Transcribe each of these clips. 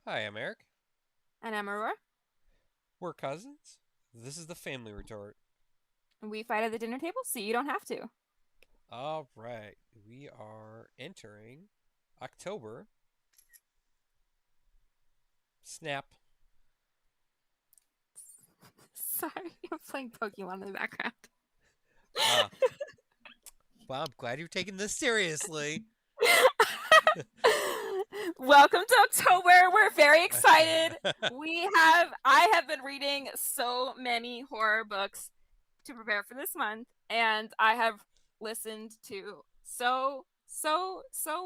Hi, I'm Eric. And I'm Aurora. We're cousins. This is the Family Retort. We fight at the dinner table, so you don't have to. All right, we are entering October. Snap. Sorry, I'm playing Pokemon in the background. Uh, well, I'm glad you're taking this seriously. Welcome to October. We're very excited. I have been reading so many horror books to prepare for this month, and I have listened to so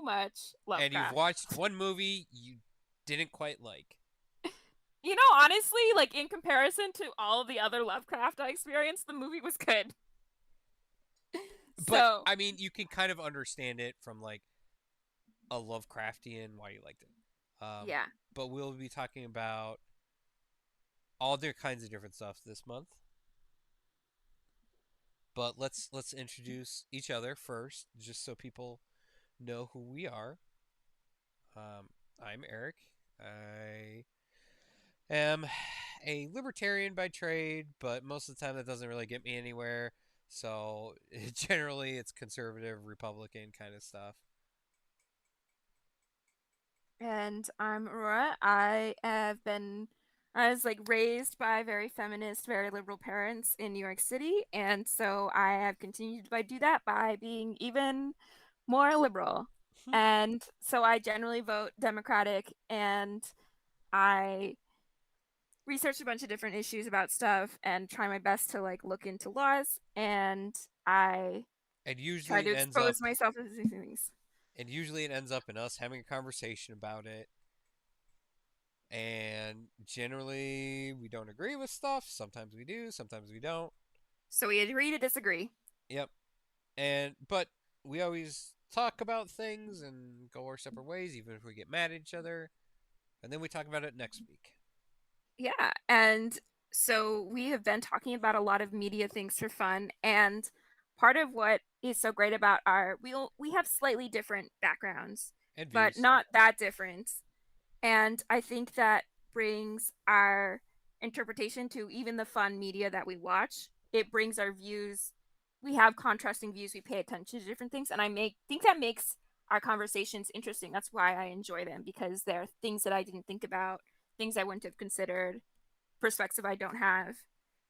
much And you've Lovecraft. watched one movie you didn't quite like. Honestly, like in comparison to all of the other Lovecraft I experienced, the movie was good. But, So, I mean, you can kind of understand it from, like, a Lovecraftian why you liked it. yeah. But we'll be talking about all different kinds of different stuff this month. But let's introduce each other first, just so people know who we are. Um, I'm Eric. I am a libertarian by trade, but most of the time that doesn't really get me anywhere. So generally, it's conservative, Republican kind of stuff. And I'm Aurora. I was like raised by very feminist, very liberal parents in New York City, and so I have continued to do that by being even more liberal. And so I generally vote Democratic, and I research a bunch of different issues about stuff and try my best to like look into laws, and I and try usually to it ends up expose myself to these things. and usually it ends up in us having a conversation about it. And generally, we don't agree with stuff. Sometimes we do, sometimes we don't. So we agree to disagree. Yep. But we always talk about things and go our separate ways, even if we get mad at each other. And then we talk about it next week. Yeah, and so we have been talking about a lot of media things for fun, and part of what is so great about we have slightly different backgrounds, And but views. not that different. And I think that brings our interpretation to even the fun media that we watch. It brings our views. We have contrasting views. We pay attention to different things, and I make think that makes our conversations interesting. That's why I enjoy them because they're things that I didn't think about, things I wouldn't have considered, perspective I don't have.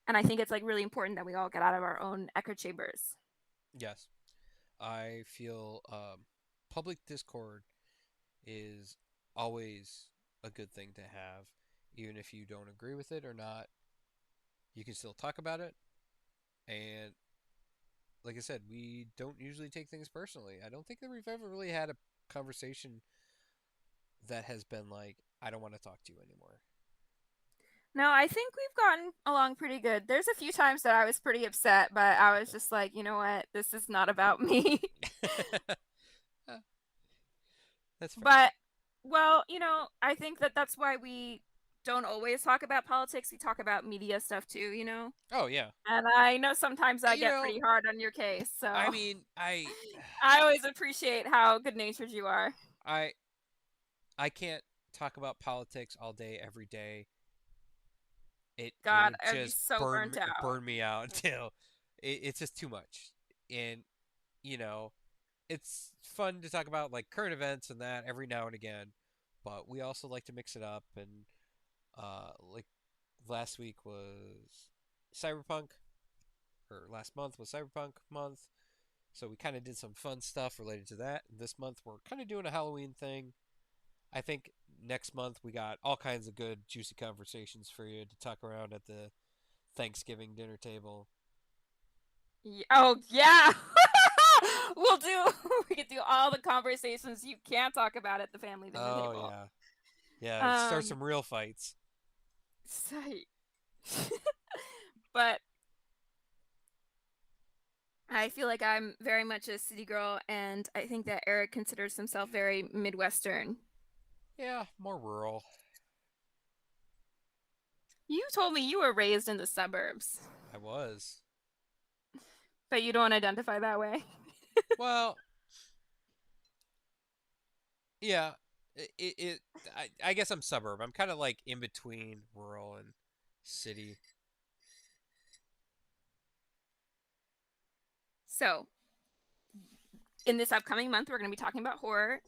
And I think it's like really important that we all get out of our own echo chambers. Yes. I feel public discord is always a good thing to have. Even if you don't agree with it or not, you can still talk about it. And like I said, we don't usually take things personally. I don't think that we've ever really had a conversation that has been like, I don't want to talk to you anymore. No, I think we've gotten along pretty good. There's a few times that I was pretty upset, but I was just like, you know what? This is not about me. That's fair. But, well, I think that that's why we don't always talk about politics. We talk about media stuff too. Oh yeah. And I know sometimes I You get know, pretty hard on your case, I so mean, I I always appreciate how good natured you are. I I can't talk about politics all day every day. It God, would I'd be just so burnt out. burn me out until it's just too much. And you know, it's fun to talk about like current events and that every now and again, but we also like to mix it up. And like last week was Cyberpunk, or last month was Cyberpunk month, so we kind of did some fun stuff related to that. This month we're kind of doing a Halloween thing. I think next month we got all kinds of good juicy conversations for you to talk around at the Thanksgiving dinner table. Oh yeah. We'll do we could do all the conversations you can't talk about at the family dinner Oh table. yeah, yeah. Start Um some real fights. so, but I feel like I'm very much a city girl, and I think that Eric considers himself very Midwestern. Yeah, more rural. You told me you were raised in the suburbs, I was. but you don't identify that way. Well, yeah. it I guess I'm suburb. I'm kind of like in between rural and city. So, in this upcoming month, we're going to be talking about horror.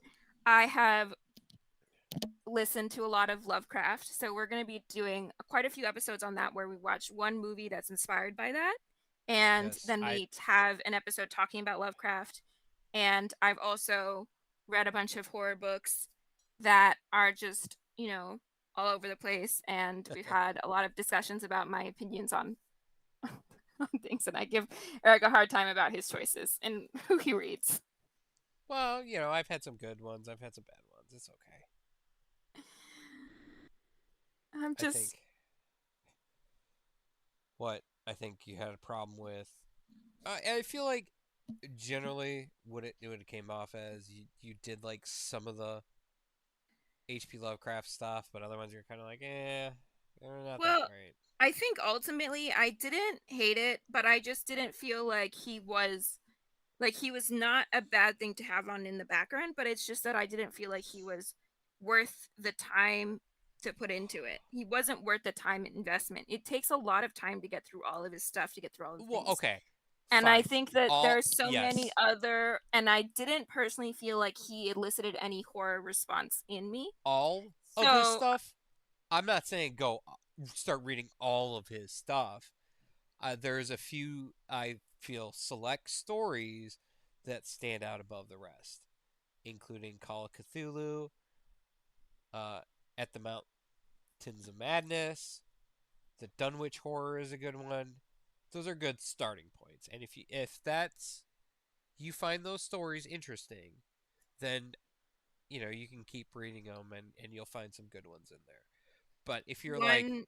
I have listened to a lot of Lovecraft, so we're going to be doing quite a few episodes on that where we watch one movie that's inspired by that. And Yes, then I we have an episode talking about Lovecraft. And I've also read a bunch of horror books that are just, all over the place. And we've had a lot of discussions about my opinions on, on things. And I give Eric a hard time about his choices and who he reads. well, I've had some good ones. I've had some bad ones. It's okay. I'm I just, think what I think you had a problem with. I feel like generally what it came off as you did like some of the H.P. Lovecraft stuff, but other ones you're kind of like, they're not that well, great. I think ultimately I didn't hate it, but I just didn't feel like he was not a bad thing to have on in the background, but it's just that I didn't feel like he was worth the time to put into it. He wasn't worth the time investment. It takes a lot of time to get through all of his stuff, to get through all the Well, things. okay, And I fine. think that All there's so many yes, other, and I didn't personally feel like he elicited any horror response in me. all of his So, stuff. I'm not saying go start reading all of his stuff. There's a few I feel select stories that stand out above the rest, including Call of Cthulhu, uh, At the Mountains of Madness, the Dunwich Horror is a good one. Those are good starting points, and if you find those stories interesting, then you can keep reading them, and you'll find some good ones in there. But if you're like, one,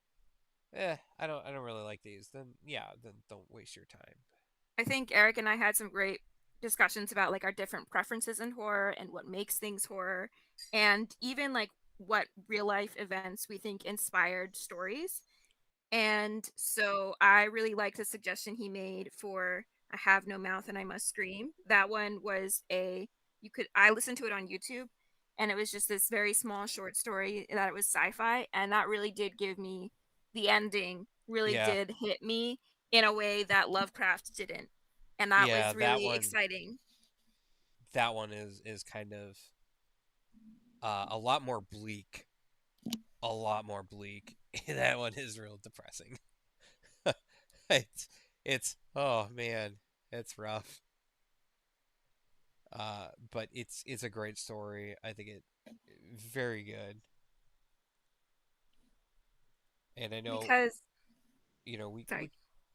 I don't really like these, then yeah, then don't waste your time. I think Eric and I had some great discussions about like our different preferences in horror and what makes things horror, and even like what real life events we think inspired stories. And so I really liked the suggestion he made for I Have No Mouth and I Must Scream. That one was I listened to it on YouTube, and it was just this very small short story that it was sci-fi, and that really did give me the ending really Yeah, did hit me in a way that Lovecraft didn't. And that yeah, was really exciting. that one is kind of a lot more bleak, a lot more bleak. That one is real depressing. It's oh man, it's rough. But it's a great story. I think it very good. And I know, Because we sorry.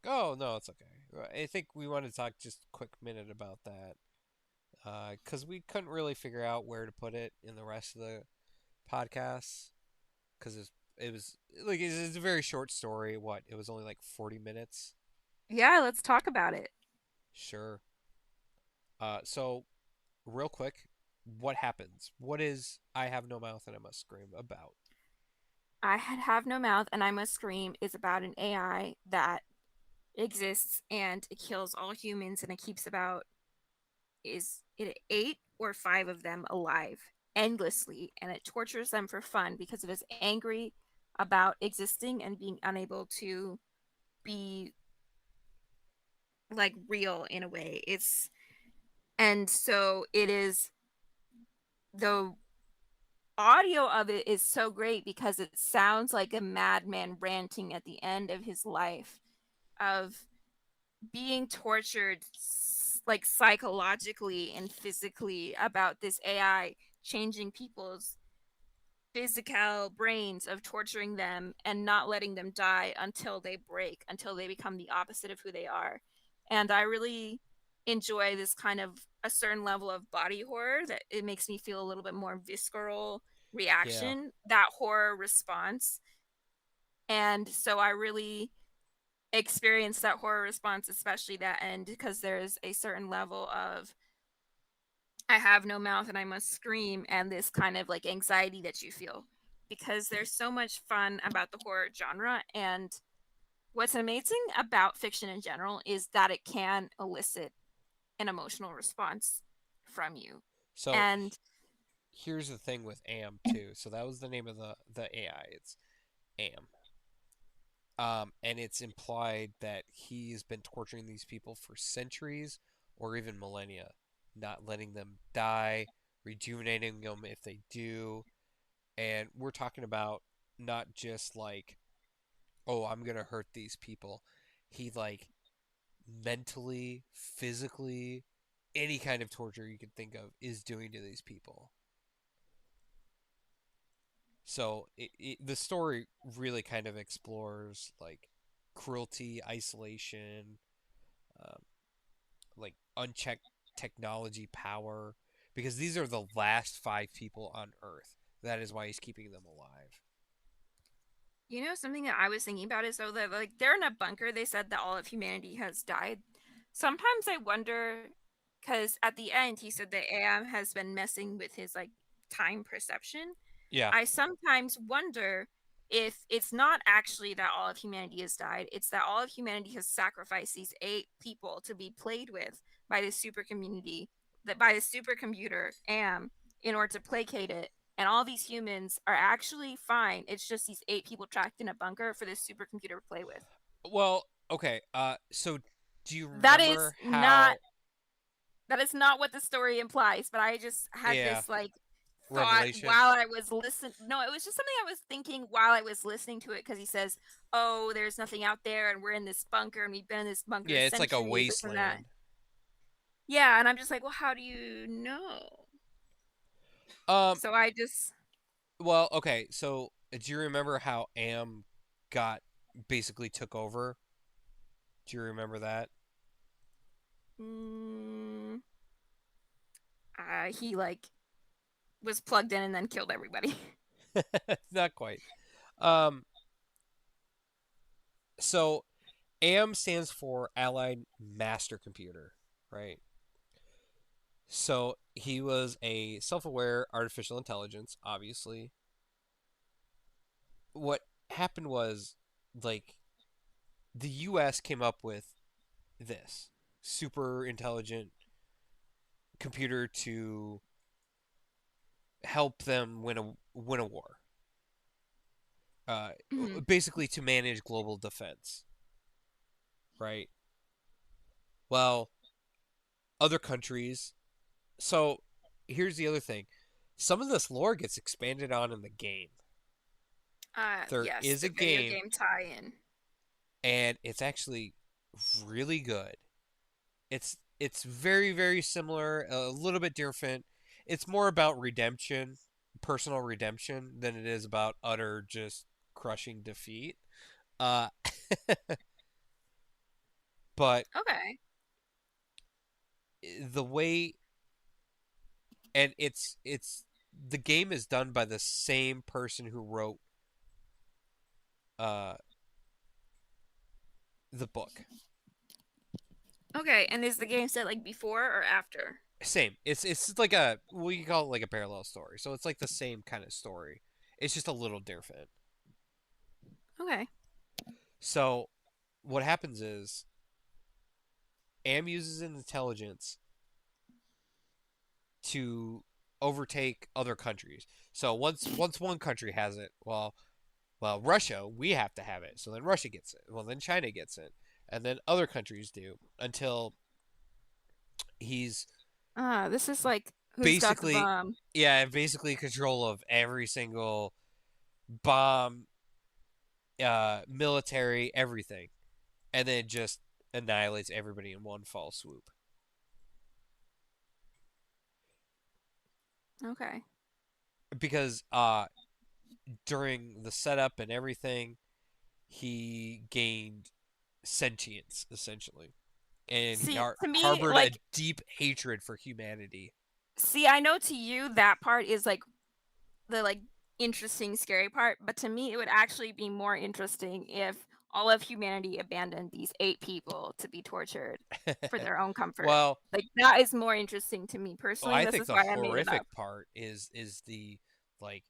oh no, it's okay. I think we want to talk just a quick minute about that. Because we couldn't really figure out where to put it in the rest of the podcasts. Because it was like it's a very short story. What, it was only like 40 minutes. Yeah, let's talk about it. Sure. So real quick, what happens? What is I Have No Mouth and I Must Scream about? Have No Mouth and I Must Scream is about an AI that exists and it kills all humans and it keeps about is it 8 or 5 of them alive endlessly, and it tortures them for fun because it is angry about existing and being unable to be like real in a way. It's and so it is the audio of it is so great because it sounds like a madman ranting at the end of his life of being tortured like psychologically and physically about this AI changing people's physical brains, of torturing them and not letting them die until they break, until they become the opposite of who they are. And I really enjoy this kind of a certain level of body horror that it makes me feel a little bit more visceral Yeah. reaction, that horror response. And so I really experience that horror response, especially that end, because there's a certain level of I have no mouth and I must scream, and this kind of like anxiety that you feel because there's so much fun about the horror genre. And what's amazing about fiction in general is that it can elicit an emotional response from you. So And here's the thing with Am too. So that was the name of the AI. It's Am. And it's implied that he's been torturing these people for centuries or even millennia, not letting them die, rejuvenating them if they do. And we're talking about not just like, oh, I'm gonna hurt these people. He like mentally, physically, any kind of torture you can think of is doing to these people. So the story really kind of explores like cruelty, isolation, um, like unchecked technology power, because these are the last five people on Earth. That is why he's keeping them alive. You know, something that I was thinking about is though that like they're in a bunker. They said that all of humanity has died. Sometimes I wonder, because at the end he said that AM has been messing with his like time perception. Yeah. I sometimes wonder if it's not actually that all of humanity has died. It's that all of humanity has sacrificed these 8 people to be played with by this super community, that by the supercomputer AM, in order to placate it, and all these humans are actually fine. It's just these 8 people trapped in a bunker for this supercomputer to play with. Well, okay. So do you That is remember not how? that is not what the story implies, but I just had Yeah, this like thought revelation. while I was listening. No, it was just something I was thinking while I was listening to it because he says, "Oh, there's nothing out there, and we're in this bunker, and we've been in this bunker Yeah, it's like a centuries, this and that." wasteland. Yeah, and I'm just like, "Well, how do you know?" Um. So I just, Well, okay. So do you remember how Am got basically took over? Do you remember that? mm, he like was plugged in and then killed everybody. Not quite. Um. So AM stands for Allied Master Computer, right? So he was a self-aware artificial intelligence, obviously. What happened was like the US came up with this super intelligent computer to help them win a war. Uh, Mhm. Basically to manage global defense, right? Well, other countries. So here's the other thing: some of this lore gets expanded on in the game. There Yes, is the a video game, game tie-in. and it's actually really good. It's very similar, a little bit different. It's more about redemption, personal redemption, than it is about utter just crushing defeat. Uh, but Okay. the way and it's the game is done by the same person who wrote uh the book. Okay, and is the game set like before or after? Same. It's like a we call it like a parallel story. So it's like the same kind of story. It's just a little different. Okay. So what happens is Am uses an intelligence to overtake other countries. So once one country has it, well Russia, we have to have it. So then Russia gets it. Well then China gets it. And then other countries do until he's This is like who's got the basically bomb. yeah, basically control of every single bomb, military, everything. And then just annihilates everybody in one fall swoop. Okay. Because during the setup and everything, he gained sentience essentially, and he See, to me, harbored a like, deep hatred for humanity. see, I know to you that part is like the like interesting, scary part, but to me, it would actually be more interesting if all of humanity abandoned these 8 people to be tortured for their own comfort. Well, Like that is more interesting to me personally. I This think is the why I made it up. horrific part is the like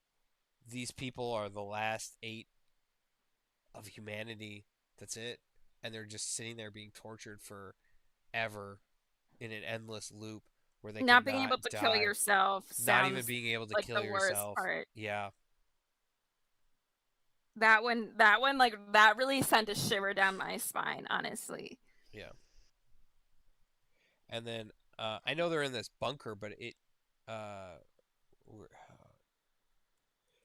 these people are the last eight of humanity. That's it, and they're just sitting there being tortured forever in an endless loop. where they Not being cannot able to kill die. yourself Not even sounds being able to like kill the worst yourself. part. Yeah, That one, like that really sent a shiver down my spine, honestly. yeah. And then I know they're in this bunker, but it uh,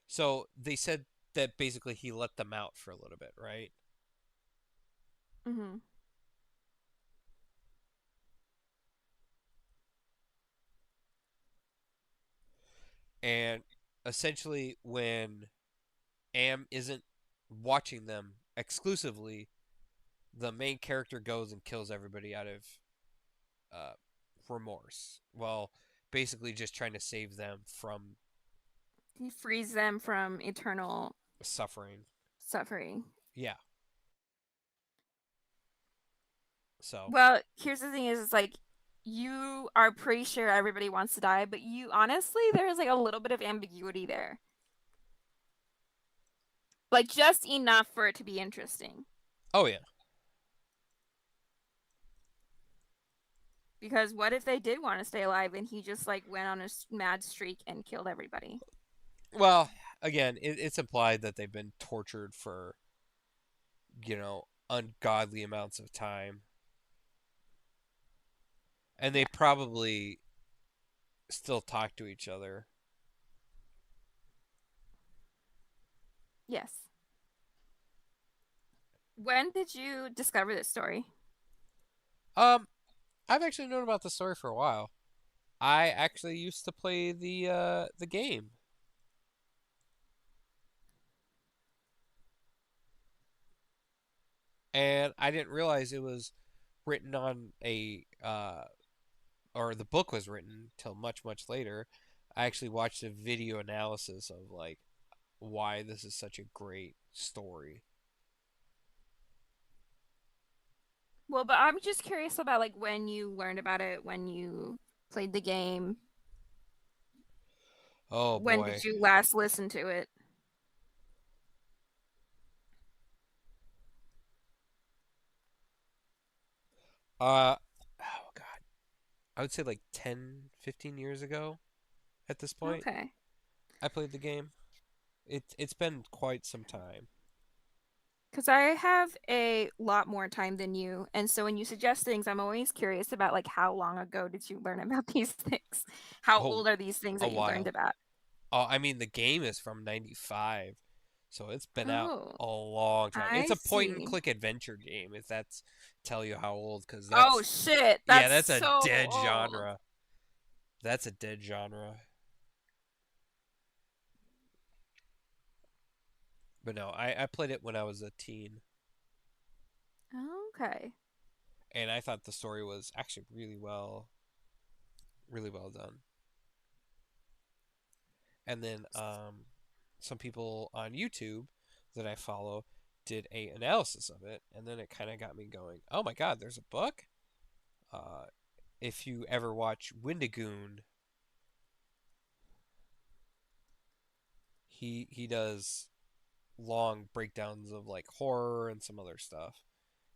so they said that basically he let them out for a little bit, right? Hmm. And essentially, when Am isn't watching them exclusively, the main character goes and kills everybody out of uh, remorse. Well, basically just trying to save them from He frees them from eternal suffering. suffering. Yeah. So, Well, here's the thing: is it's like you are pretty sure everybody wants to die, but you honestly, there's like a little bit of ambiguity there, like just enough for it to be interesting. oh yeah. Because what if they did want to stay alive and he just like went on a mad streak and killed everybody? Well, again, it's implied that they've been tortured for, ungodly amounts of time. And they Yeah. probably still talk to each other. Yes. When did you discover this story? Um, I've actually known about the story for a while. I actually used to play the game, and I didn't realize it was written on a or the book was written till much later. I actually watched a video analysis of like why this is such a great story. Well, but I'm just curious about like when you learned about it, when you played the game, Oh when did boy. you last listen to it? Oh god. I would say like 10, 15 years ago at this point. Okay. I played the game. It's been quite some time. Because I have a lot more time than you. And so when you suggest things, I'm always curious about like how long ago did you learn about these things? How Oh, old are these things a that you learned while. about? Oh, I mean the game is from 95. So it's been out Oh, a long time. It's I a point and see. click adventure game if that's tell you how old cuz Oh that's shit, yeah, that's that's a so dead old. genre. That's a dead genre. But no, I played it when I was a teen Okay. and I thought the story was actually really well done. And then some people on YouTube that I follow did a analysis of it, and then it kind of got me going. Oh my God, there's a book. Uh, if you ever watch Windigoon, he does long breakdowns of like horror and some other stuff,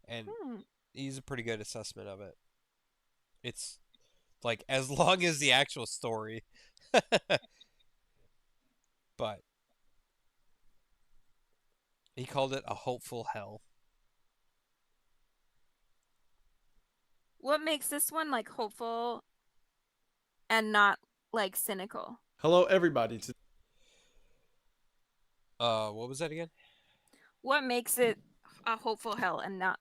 and Hmm. he's a pretty good assessment of it. It's like as long as the actual story, but he called it a hopeful hell. What makes this one like hopeful and not like cynical? Hello, everybody. What was that again? What makes it a hopeful hell and not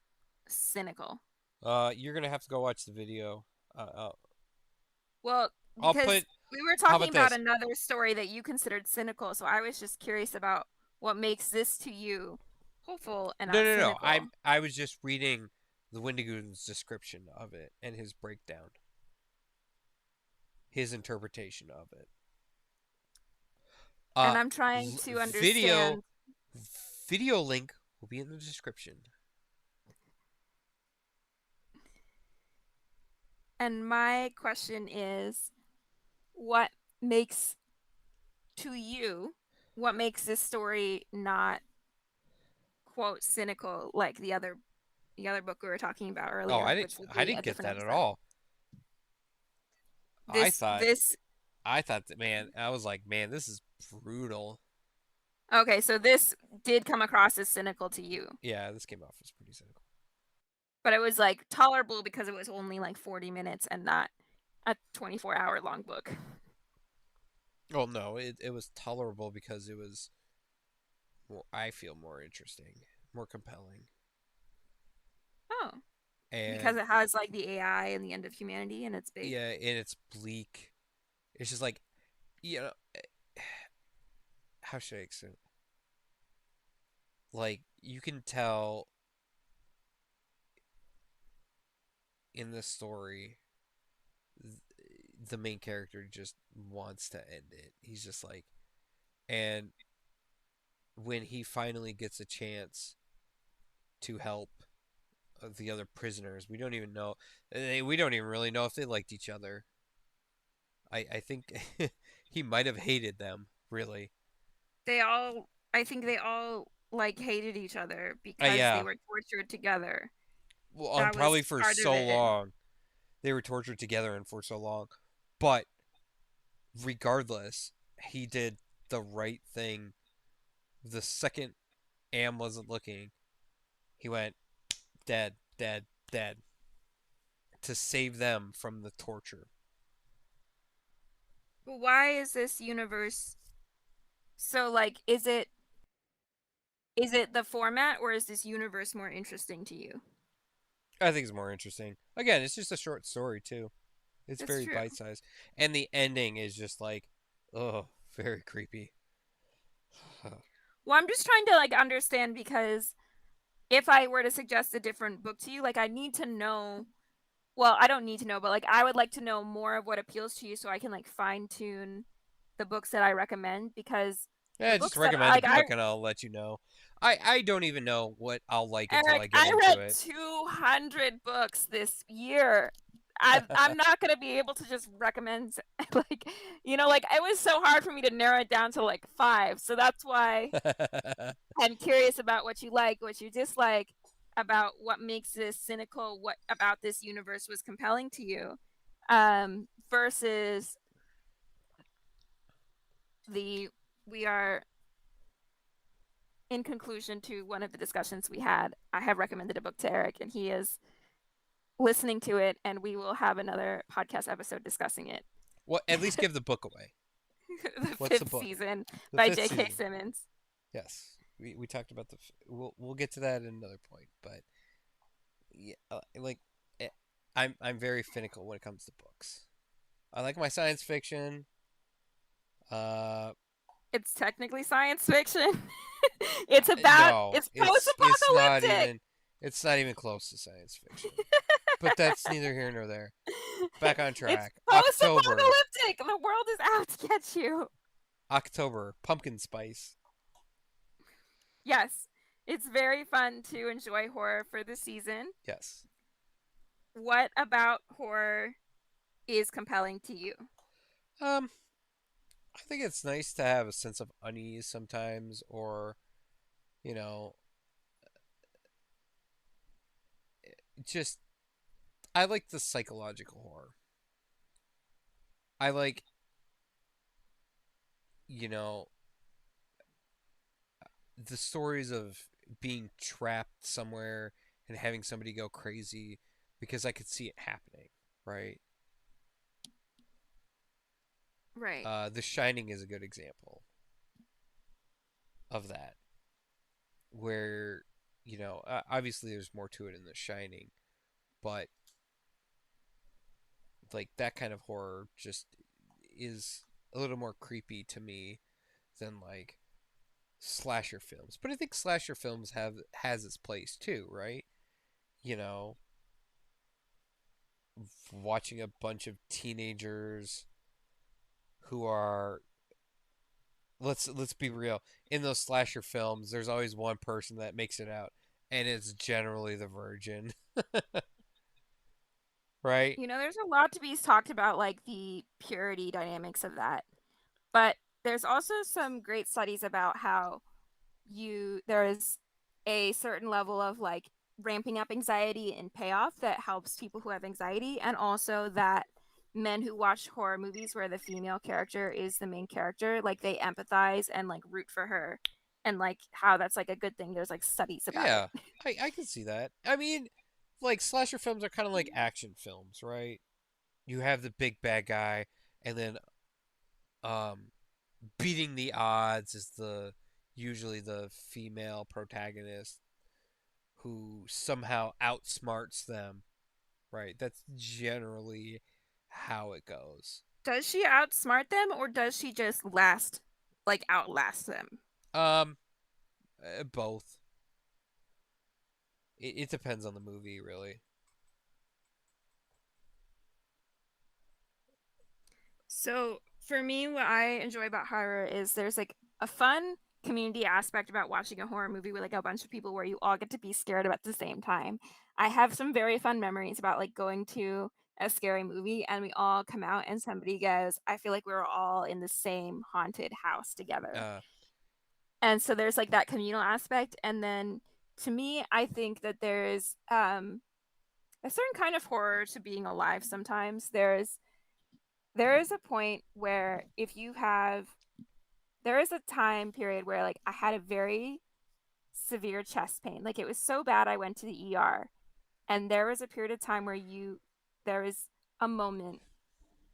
cynical? You're gonna have to go watch the video. Well, I'll because put. we were How talking about about this? another story that you considered cynical, so I was just curious about what makes this to you hopeful and No, not no, no. cynical. I was just reading the Wendigoon's description of it and his breakdown, his interpretation of it. And Uh, I'm trying to video, understand. video link will be in the description. And my question is, what makes to you, what makes this story not quote cynical like the other book we were talking about Oh, earlier, which will I be didn't a get different that at episode. all. I This thought this I thought that, man, I was like, man, this is brutal. Okay, so this did come across as cynical to you, Yeah, this came off as pretty cynical. but it was like tolerable because it was only like 40 minutes and not a 24-hour long book. Well, no, it was tolerable because it was more, I feel, more interesting, more compelling. Oh, because And it has like the AI and the end of humanity and it's big. yeah, and it's bleak. It's just like, you know, how should I explain it? Like, you can tell in this story, the main character just wants to end it. He's just like, and when he finally gets a chance to help the other prisoners, we don't even know. We don't even really know if they liked each other. I think he might have hated them, really. I think they all like hated each other because they Yeah. were tortured together. Well, and That was probably for part of so it. long. They were tortured together and for so long. But regardless, he did the right thing. The second Am wasn't looking, he went dead, dead, dead to save them from the torture. But why is this universe so like is it the format or is this universe more interesting to you? I think it's more interesting. Again, it's just a short story too. It's That's very true. bite sized, and the ending is just like, oh, very creepy. Well, I'm just trying to like understand because if I were to suggest a different book to you, like I need to know, well, I don't need to know, but like I would like to know more of what appeals to you so I can like fine tune the books that I recommend because the Yeah, just books that recommend a like I book and I'll let you know. I don't even know what I'll like until I Eric, get I into read it. 200 books this year. I'm not gonna be able to just recommend like like it was so hard for me to narrow it down to like five. So that's why I'm curious about what you like, what you dislike, about what makes this cynical, what about this universe was compelling to you, versus the we are in conclusion to one of the discussions we had. I have recommended a book to Eric, and he is listening to it, and we will have another podcast episode discussing it. Well, at least give the book away. The What's the fifth book? season The by fifth J.K. season. Simmons. Yes, we talked about the. We'll get to that at another point, but yeah, like, eh, I'm very finical when it comes to books. I like my science fiction. Uh, It's technically science fiction. it's about no, it's it's not post-apocalyptic. even close to science fiction. But that's neither here nor there. Back on It's track. October, post-apocalyptic. The world is out to get you. pumpkin spice. Yes, it's very fun to enjoy horror for the season. Yes. What about horror is compelling to you? Um, I think it's nice to have a sense of unease sometimes, or you know, just I like the psychological horror. I like, you know, the stories of being trapped somewhere and having somebody go crazy because I could see it happening, right? Right. The Shining is a good example of that, where obviously there's more to it in The Shining, but like that kind of horror just is a little more creepy to me than like slasher films. But I think slasher films has its place too, right? You know, watching a bunch of teenagers who are, let's be real, in those slasher films there's always one person that makes it out, and it's generally the virgin. Right? There's a lot to be talked about, like the purity dynamics of that. But there's also some great studies about how there is a certain level of ramping up anxiety and payoff that helps people who have anxiety, and also that men who watch horror movies where the female character is the main character, like they empathize and like root for her, and like how that's like a good thing. There's like studies about it. Yeah, I can see that. I mean, like slasher films are kind of like action films, right? You have the big bad guy, and then um, beating the odds is the usually the female protagonist who somehow outsmarts them, right? That's generally how it goes. Does she outsmart them or does she just outlast them? Um, both. It depends on the movie, really. So for me, what I enjoy about horror is there's like a fun community aspect about watching a horror movie with like a bunch of people where you all get to be scared at the same time. I have some very fun memories about like going to a scary movie and we all come out and somebody goes, I feel like we were all in the same haunted house together. Uh, And so there's like that communal aspect. And then to me, I think that there's a certain kind of horror to being alive sometimes. There is a point where if you have there is a time period where like I had a very severe chest pain. Like it was so bad I went to the ER. And there was a period of time where there was a moment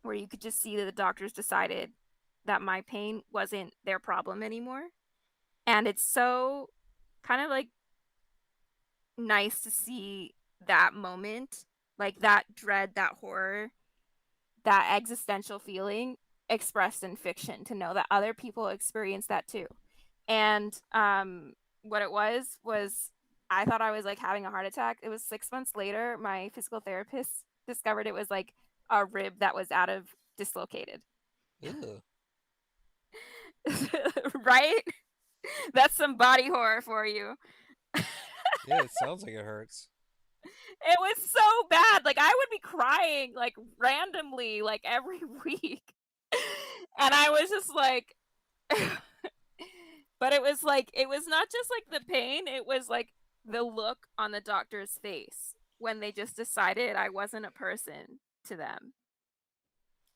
where you could just see that the doctors decided that my pain wasn't their problem anymore. And it's so kind of like nice to see that moment, like that dread, that horror, that existential feeling expressed in fiction to know that other people experience that too. And what it was I thought I was like having a heart attack. It was 6 months later, my physical therapist discovered it was like a rib that was out of dislocated. ew. Right? That's some body horror for you. Yeah, it sounds like it hurts. It was so bad. Like I would be crying like randomly like every week. And I was just like but it was not just like the pain, it was like the look on the doctor's face when they just decided I wasn't a person to them.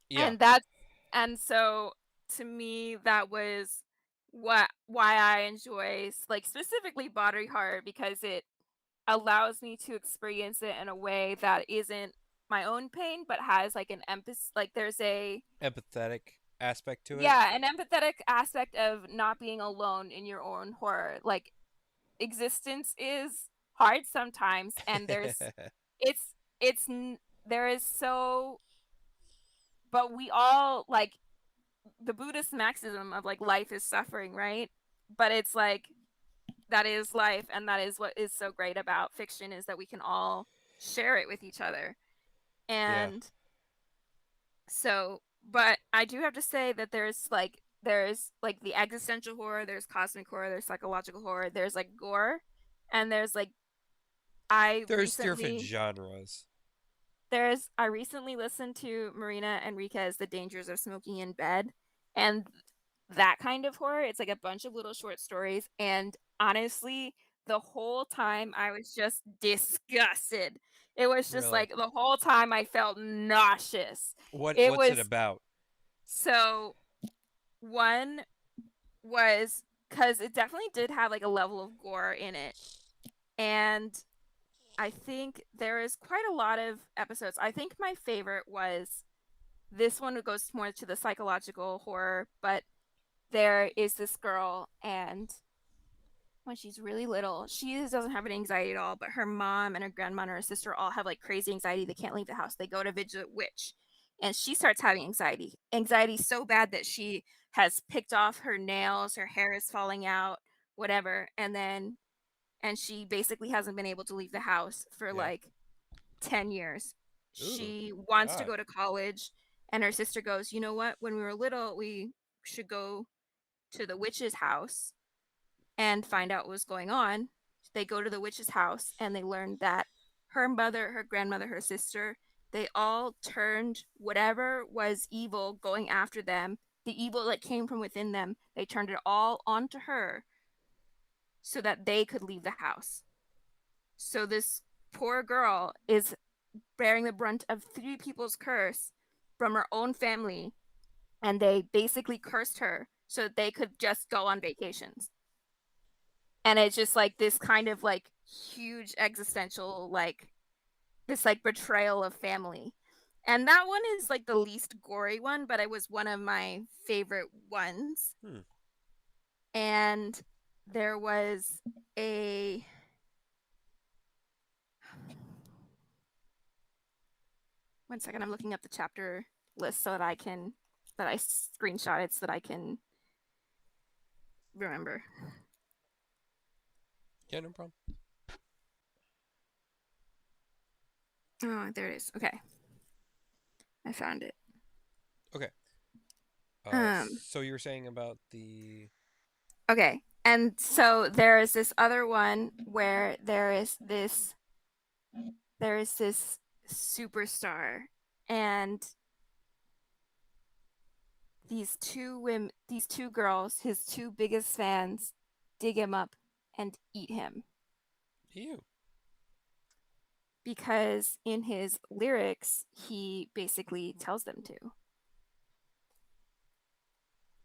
Yeah, And that's and so to me that was what why I enjoy like specifically body horror because it allows me to experience it in a way that isn't my own pain but has like an empathy like there's a empathetic aspect to it. yeah, an empathetic aspect of not being alone in your own horror. Like existence is hard sometimes and it's there is so but we all like the Buddhist maxim of like life is suffering, right? But it's like that is life and that is what is so great about fiction is that we can all share it with each other. Yeah, And so but I do have to say that there's like the existential horror, there's cosmic horror, there's psychological horror, there's like gore, and there's like I there's different recently genres. I recently listened to Marina Enriquez The Dangers of Smoking in Bed, and that kind of horror, it's like a bunch of little short stories, and honestly the whole time I was just disgusted. It was just Really, like the whole time I felt nauseous. It what's it was about? so one was because it definitely did have like a level of gore in it. And I think there is quite a lot of episodes. I think my favorite was this one goes more to the psychological horror, but there is this girl and when she's really little, she doesn't have any anxiety at all, but her mom and her grandma and her sister all have like crazy anxiety. They can't leave the house. They go to visit a witch. And she starts having anxiety. Anxiety so bad that she has picked off her nails, her hair is falling out, whatever. And she basically hasn't been able to leave the house for Yeah. like 10 years. Ooh, She wants to God. go to college, and her sister goes, "You know what? When we were little, we should go to the witch's house and find out what's going on." They go to the witch's house and they learn that her mother, her grandmother, her sister, they all turned whatever was evil going after them, the evil that came from within them, they turned it all onto her so that they could leave the house. So this poor girl is bearing the brunt of three people's curse from her own family, and they basically cursed her so that they could just go on vacations. And it's just like this kind of like huge existential like this like betrayal of family. And that one is like the least gory one, but it was one of my favorite ones. Hmm. And there was a one second, I'm looking up the chapter list so that I screenshot it so that I can remember. Yeah, no problem. Oh, there it is. Okay, I found it. Okay. Um, So you were saying about the. okay. And so there is this other one where there is this superstar, and these two girls, his two biggest fans, dig him up and eat him You. because in his lyrics he basically tells them to.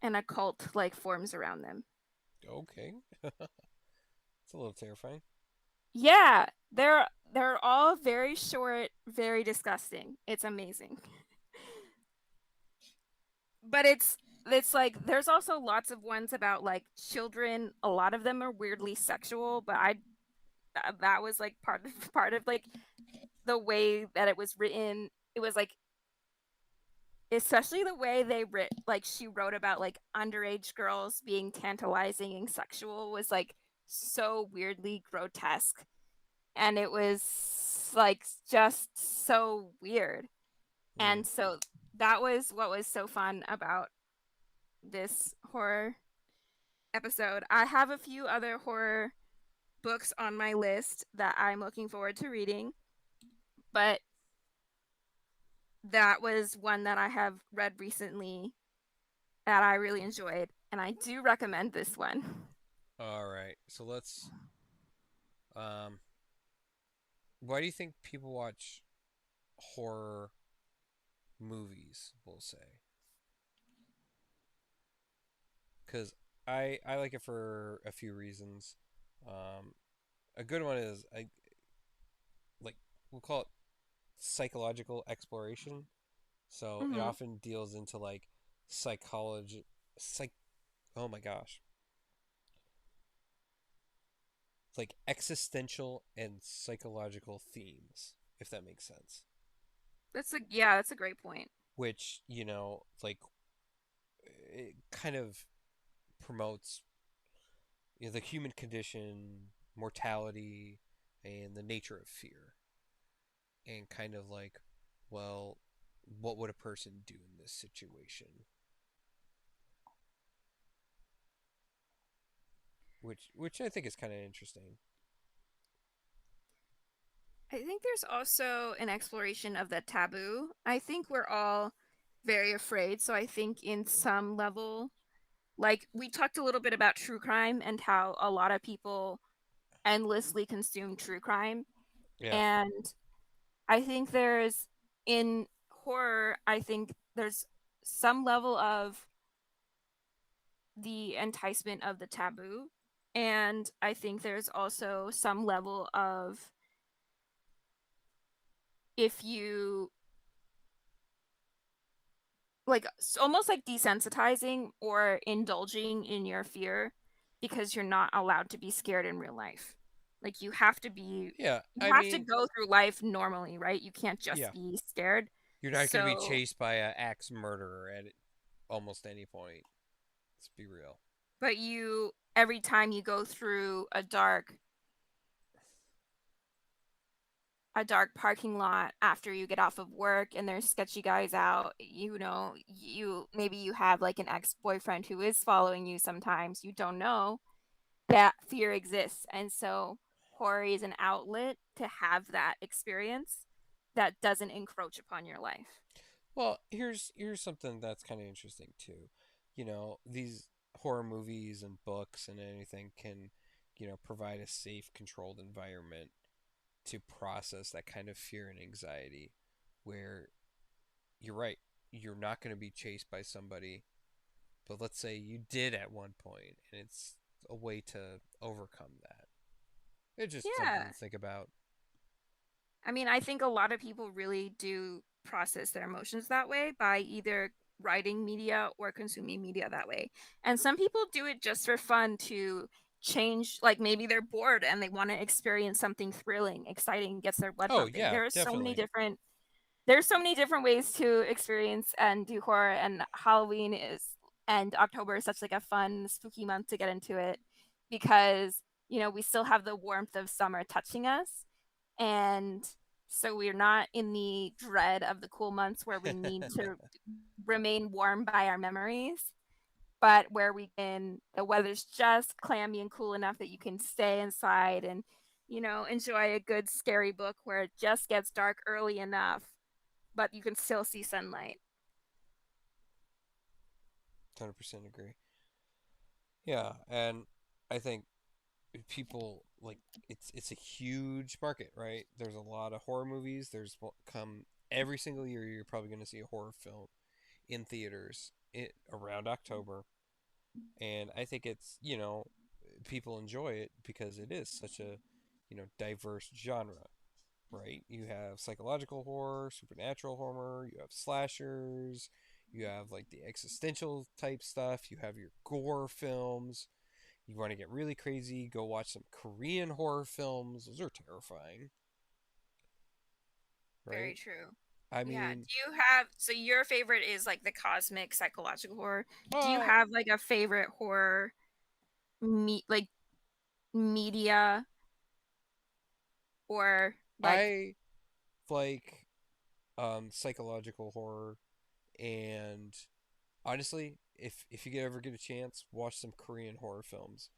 And a cult like forms around them. Okay. It's a little terrifying. Yeah, they're all very short, very disgusting. It's amazing. But it's like there's also lots of ones about like children. A lot of them are weirdly sexual, but I that was like part of like the way that it was written. It was like especially the way they writ like she wrote about like underage girls being tantalizing and sexual was like so weirdly grotesque, and it was like just so weird. Hmm. And so that was what was so fun about this horror episode. I have a few other horror books on my list that I'm looking forward to reading, but that was one that I have read recently that I really enjoyed, and I do recommend this one. All right. So let's. Um. Why do you think people watch horror movies? We'll say because I like it for a few reasons. Um. A good one is I like we'll call it psychological exploration. So it Mm-hmm. often deals into like psychology, psych. Oh my gosh, like existential and psychological themes, if that makes sense. That's a great point. Which like it kind of promotes the human condition, mortality, and the nature of fear, and kind of like, well, what would a person do in this situation? Which I think is kind of interesting. I think there's also an exploration of the taboo. I think we're all very afraid, so I think in some level, like we talked a little bit about true crime and how a lot of people endlessly consume true crime. Yeah. And I think there's in horror, I think there's some level of the enticement of the taboo. And I think there's also some level of if you like almost like desensitizing or indulging in your fear because you're not allowed to be scared in real life. Like Yeah. you I have to mean, go through life normally, right? You can't just yeah. be scared. You're not going to be So, chased by an axe murderer at almost any point. Let's be real. but you every time you go through a dark parking lot after you get off of work and there's sketchy guys out, you maybe you have like an ex-boyfriend who is following you sometimes. You don't know that fear exists. And so horror is an outlet to have that experience that doesn't encroach upon your life. Well, here's something that's kind of interesting too. These horror movies and books and anything can, provide a safe, controlled environment to process that kind of fear and anxiety where you're right. you're not going to be chased by somebody, but let's say you did at one point, and it's a way to overcome that. It's just something Yeah. to think about. I mean, I think a lot of people really do process their emotions that way by either writing media or consuming media that way. And some people do it just for fun to change, like maybe they're bored and they want to experience something thrilling, exciting, gets their blood Oh pumping. yeah, definitely. There's so many different ways to experience and do horror, and Halloween is and October is such like a fun, spooky month to get into it because, we still have the warmth of summer touching us, and so we're not in the dread of the cool months where we need to remain warm by our memories, but where the weather's just clammy and cool enough that you can stay inside and, enjoy a good scary book where it just gets dark early enough, but you can still see sunlight. 100% agree. Yeah, and I think people like it's a huge market, right? There's a lot of horror movies. There's come every single year you're probably going to see a horror film in theaters around October. And I think it's, people enjoy it because it is such a, diverse genre, right? You have psychological horror, supernatural horror, you have slashers, you have like the existential type stuff, you have your gore films. You want to get really crazy, go watch some Korean horror films. Those are terrifying, Very right? true. I Yeah. mean, Do you have, so your favorite is like the cosmic psychological horror. Do you uh, have like a favorite horror like media or like, I like psychological horror, and honestly, if you ever get a chance, watch some Korean horror films.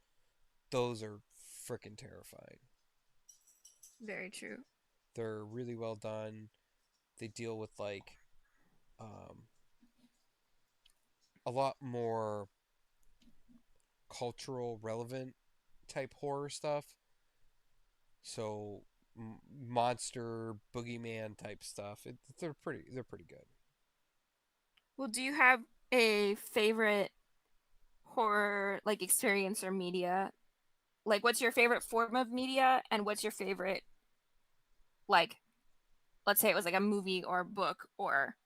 Those are freaking terrifying. very true. They're really well done. They deal with like um, a lot more cultural relevant type horror stuff. So monster boogeyman type stuff. They're pretty good. Well, do you have a favorite horror like experience or media? Like, what's your favorite form of media, and what's your favorite, like, let's say it was like a movie or a book or.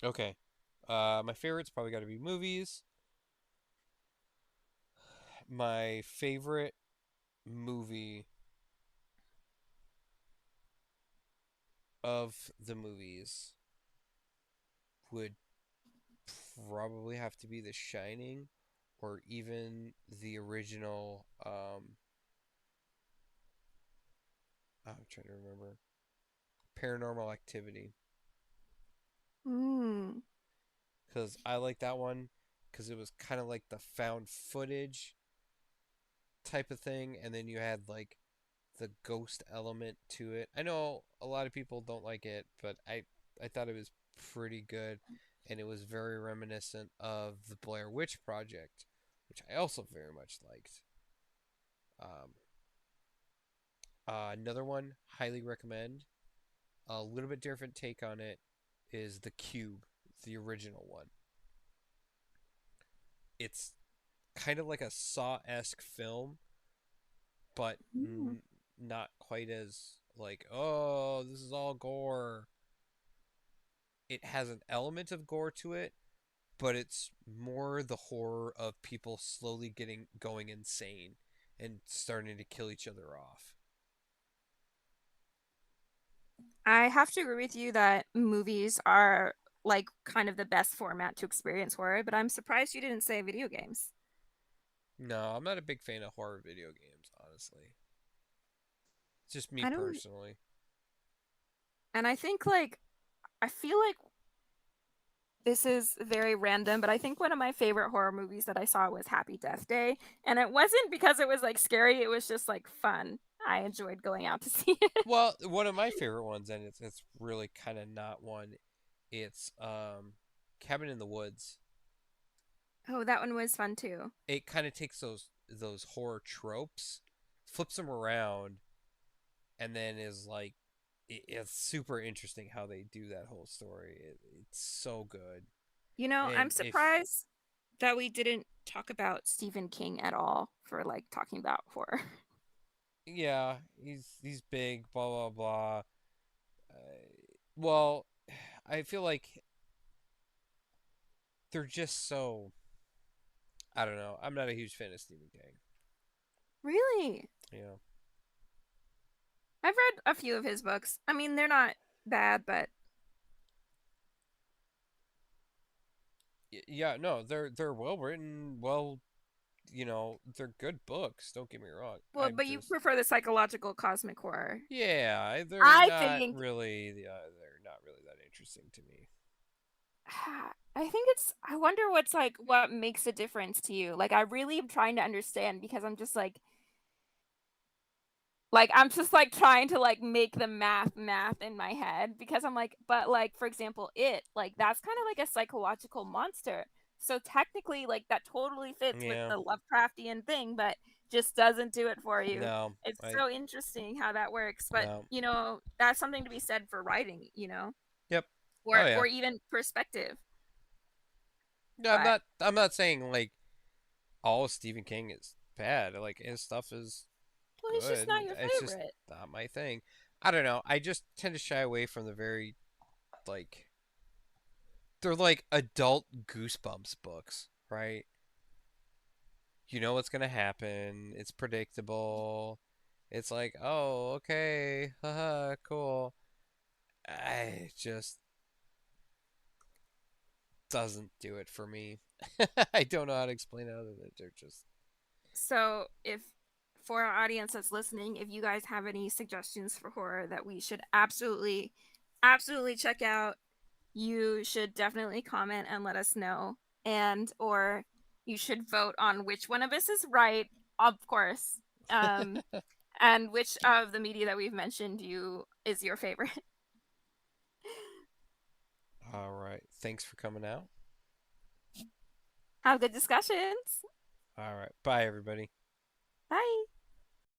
Okay. My favorite's probably got to be movies. My favorite movie of the movies would probably have to be The Shining, or even the original. I'm trying to remember. Paranormal Activity, Hmm. because I like that one because it was kind of like the found footage type of thing, and then you had like the ghost element to it. I know a lot of people don't like it, but I thought it was pretty good, and it was very reminiscent of the Blair Witch Project, which I also very much liked. Um, Another one, highly recommend. A little bit different take on it is The Cube, the original one. It's kind of like a Saw-esque film, but Hmm. not quite as like, oh, this is all gore. It has an element of gore to it, but it's more the horror of people slowly getting going insane and starting to kill each other off. I have to agree with you that movies are like kind of the best format to experience horror, but I'm surprised you didn't say video games. No, I'm not a big fan of horror video games, honestly. It's just me I don't, personally. and I think like, I feel like this is very random, but I think one of my favorite horror movies that I saw was Happy Death Day. And it wasn't because it was like scary, it was just like fun. I enjoyed going out to see it. Well, one of my favorite ones, and it's really kind of not one. It's Cabin in the Woods. Oh, that one was fun too. It kind of takes those horror tropes, flips them around, and then is like it's super interesting how they do that whole story. It's so good. You know, I'm And if surprised that we didn't talk about Stephen King at all for like talking about horror. yeah, he's big, blah blah blah. Well, I feel like they're just so. I don't know. I'm not a huge fan of Stephen King. Really? Yeah. I've read a few of his books. I mean, they're not bad, but Yeah, no, they're well written, well, they're good books. Don't get me wrong. well, I'm but you just, prefer the psychological cosmic horror. yeah, I think they're not really that interesting to me. I think it's I wonder what's like what makes a difference to you. Like I really am trying to understand because I'm just like I'm just like trying to like make the math in my head because I'm like but like for example it like that's kind of like a psychological monster. So technically like that totally fits with Yeah, the Lovecraftian thing but just doesn't do it for you. no, It's I so interesting how that works but no, you know that's something to be said for writing, you know, yep, oh yeah. or even perspective. No, But I'm not saying like all of Stephen King is bad. Like his stuff is well, it's just good. not your It's just favorite. not my thing. I don't know. I just tend to shy away from the very like they're like adult Goosebumps books, right? You know what's gonna happen. It's predictable. It's like, oh, okay, haha, cool. I just doesn't do it for me. I don't know how to explain it other than they're just So, if for our audience that's listening, if you guys have any suggestions for horror that we should absolutely check out, you should definitely comment and let us know. And or you should vote on which one of us is right, of course. Um, and which of the media that we've mentioned you is your favorite. all right. Thanks for coming out. Have good discussions. All right. Bye everybody. Bye.